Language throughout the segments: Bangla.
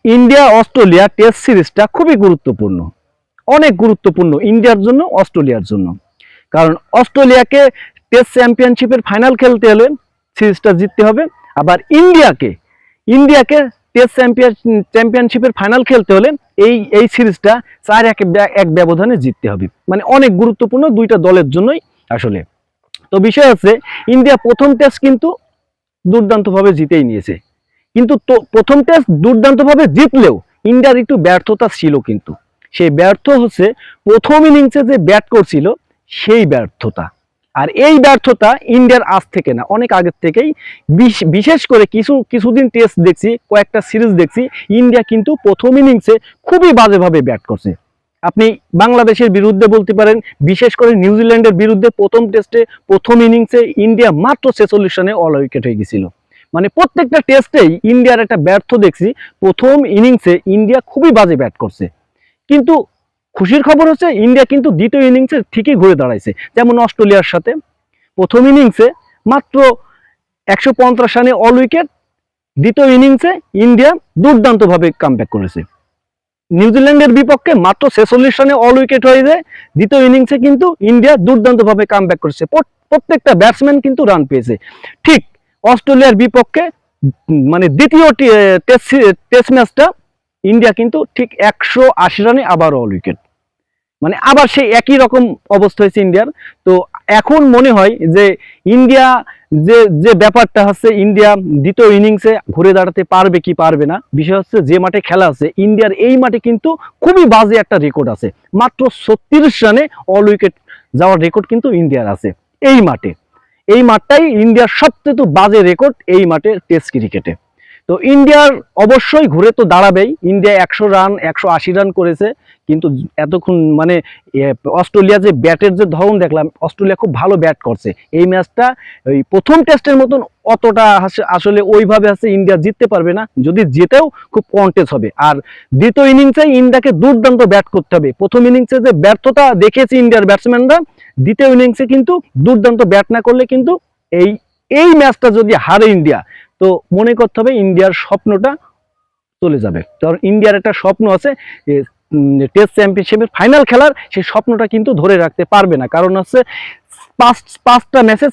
ইন্ডিয়া অস্ট্রেলিয়া টেস্ট সিরিজটা খুবই গুরুত্বপূর্ণ, অনেক গুরুত্বপূর্ণ ইন্ডিয়ার জন্য, অস্ট্রেলিয়ার জন্য। কারণ অস্ট্রেলিয়াকে টেস্ট চ্যাম্পিয়নশিপের ফাইনাল খেলতে হলে সিরিজটা জিততে হবে, আবার ইন্ডিয়াকে ইন্ডিয়াকে টেস্ট চ্যাম্পিয়নশিপের ফাইনাল খেলতে হলে এই সিরিজটা 4-1 ব্যবধানে জিততে হবে। মানে অনেক গুরুত্বপূর্ণ দুইটা দলের জন্যই আসলে। তো বিষয় হচ্ছে, ইন্ডিয়া প্রথম টেস্ট কিন্তু দুর্দান্তভাবে জিতেই নিয়েছে, কিন্তু তো প্রথম টেস্ট দুর্দান্তভাবে জিতলেও ইন্ডিয়ার একটু ব্যর্থতা ছিল। কিন্তু সেই ব্যর্থ হচ্ছে প্রথম ইনিংসে যে ব্যাট করছিল সেই ব্যর্থতা। আর এই ব্যর্থতা ইন্ডিয়ার আজ থেকে না, অনেক আগের থেকেই। বিশেষ করে কিছুদিন টেস্ট দেখছি, কয়েকটা সিরিজ দেখছি, ইন্ডিয়া কিন্তু প্রথম ইনিংসে খুবই বাজেভাবে ব্যাট করছে। আপনি বাংলাদেশের বিরুদ্ধে বলতে পারেন, বিশেষ করে নিউজিল্যান্ডের বিরুদ্ধে প্রথম টেস্টে প্রথম ইনিংসে ইন্ডিয়া মাত্র 46 রানে অল উইকেট হয়ে গেছিল। মানে প্রত্যেকটা টেস্টেই ইন্ডিয়ার একটা ব্যর্থ দেখছি। প্রথম ইনিংসে ইন্ডিয়া খুবই বাজে ব্যাট করছে, কিন্তু খুশির খবর হচ্ছে ইন্ডিয়া কিন্তু দ্বিতীয় ইনিংসে ঠিকই ঘুরে দাঁড়াইছে। যেমন অস্ট্রেলিয়ার সাথে প্রথম ইনিংসে মাত্র 150 রানে অল উইকেট, দ্বিতীয় ইনিংসে ইন্ডিয়া দুর্দান্তভাবে কামব্যাক করেছে। নিউজিল্যান্ডের বিপক্ষে মাত্র 46 রানে অল উইকেট হয়ে যায়, দ্বিতীয় ইনিংসে কিন্তু ইন্ডিয়া দুর্দান্তভাবে কামব্যাক করেছে। প্রত্যেকটা ব্যাটসম্যান কিন্তু রান পেয়েছে। ঠিক অস্ট্রেলিয়ার বিপক্ষে মানে দ্বিতীয় টেস্ট ম্যাচটা ইন্ডিয়া কিন্তু ঠিক 180 রানে আবার অল উইকেট, মানে আবার সেই একই রকম অবস্থা হয়েছে ইন্ডিয়ার। তো এখন মনে হয় যে ইন্ডিয়া যে যে ব্যাপারটা হচ্ছে, ইন্ডিয়া দ্বিতীয় ইনিংসে ঘুরে দাঁড়াতে পারবে কি পারবে না। বিষয় হচ্ছে যে মাঠে খেলা আছে ইন্ডিয়ার, এই মাঠে কিন্তু খুবই বাজে একটা রেকর্ড আছে। মাত্র 36 রানে অল উইকেট যাওয়ার রেকর্ড কিন্তু ইন্ডিয়ার আছে এই মাঠে। এই মাঠটাই ইন্ডিয়ার সবচেয়ে বাজে রেকর্ড এই মাঠে টেস্ট ক্রিকেটে। তো ইন্ডিয়ার অবশ্যই ঘুরে তো দাঁড়াবেই। ইন্ডিয়া 100 রান 180 রান করেছে, কিন্তু এতক্ষণ মানে অস্ট্রেলিয়া যে ব্যাটের যে ধরন দেখলাম, অস্ট্রেলিয়া খুব ভালো ব্যাট করছে। এই ম্যাচটা ওই প্রথম টেস্টের মতন অতটা আসলে ওইভাবে আছে ইন্ডিয়া জিততে পারবে না, যদি জিতেও খুব কন্টেস্ট হবে। আর দ্বিতীয় ইনিংসে ইন্ডিয়াকে দুর্দান্ত ব্যাট করতে হবে। প্রথম ইনিংসে যে ব্যর্থতা দেখেছে ইন্ডিয়ার ব্যাটসম্যানরা, দ্বিতীয় ইনিংসে কিন্তু দুর্দান্ত ব্যাট না করলে কিন্তু এই ম্যাচটা যদি হারে ইন্ডিয়া, তো মনে করতে হবে ইন্ডিয়ার স্বপ্নটা চলে যাবে। কারণ ইন্ডিয়ার একটা স্বপ্ন আছে টেস্ট চ্যাম্পিয়নশিপের ফাইনাল খেলার, সেই স্বপ্নটা কিন্তু ধরে রাখতে পারবে না। কারণ হচ্ছে পাঁচটা ম্যাচে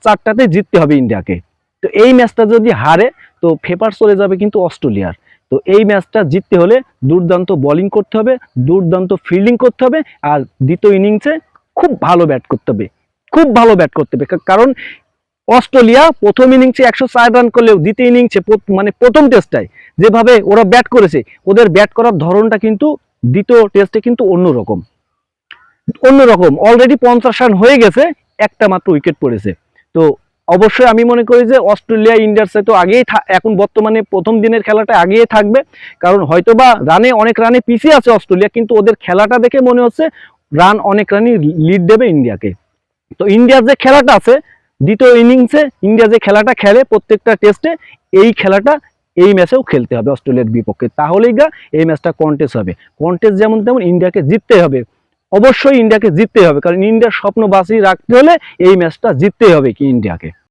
চারটাতেই জিততে হবে ইন্ডিয়াকে। তো এই ম্যাচটা যদি হারে, তো ফেভার চলে যাবে কিন্তু অস্ট্রেলিয়ার। তো এই ম্যাচটা জিততে হলে দুর্দান্ত বোলিং করতে হবে, দুর্দান্ত ফিল্ডিং করতে হবে, আর দ্বিতীয় ইনিংসে খুব ভালো ব্যাট করতে হবে, খুব ভালো ব্যাট করতে হবে। কারণ অস্ট্রেলিয়া প্রথম ইনিংসে 104 রান করলেও দ্বিতীয় ইনিংসে মানে প্রথম টেস্টটায় যেভাবে ওরা ব্যাট করেছে, ওদের ব্যাট করার ধরনটা কিন্তু দ্বিতীয় টেস্টে কিন্তু অন্যরকম। অলরেডি 50 রান হয়ে গেছে, একটা মাত্র উইকেট পড়েছে। তো অবশ্যই আমি মনে করি যে অস্ট্রেলিয়া ইন্ডিয়ার সাথে তো আগেই এখন বর্তমানে প্রথম দিনের খেলাটা আগেই থাকবে। কারণ হয়তোবা অনেক রানে পিছিয়ে আছে অস্ট্রেলিয়া, কিন্তু ওদের খেলাটা দেখে মনে হচ্ছে অনেক রানই লিড দেবে ইন্ডিয়াকে। তো ইন্ডিয়ার যে খেলাটা আছে দ্বিতীয় ইনিংসে, ইন্ডিয়া যে খেলাটা খেলে প্রত্যেকটা টেস্টে, এই খেলাটা এই ম্যাচেও খেলতে হবে অস্ট্রেলিয়ার বিপক্ষে। তাহলেই এই ম্যাচটা কন্টেস্ট হবে। কন্টেস্ট যেমন তেমন ইন্ডিয়াকে জিততে হবে, অবশ্যই ইন্ডিয়াকে জিততে হবে। কারণ ইন্ডিয়ার স্বপ্ন বাঁচিয়ে রাখতে হলে এই ম্যাচটা জিততেই হবে কি ইন্ডিয়াকে।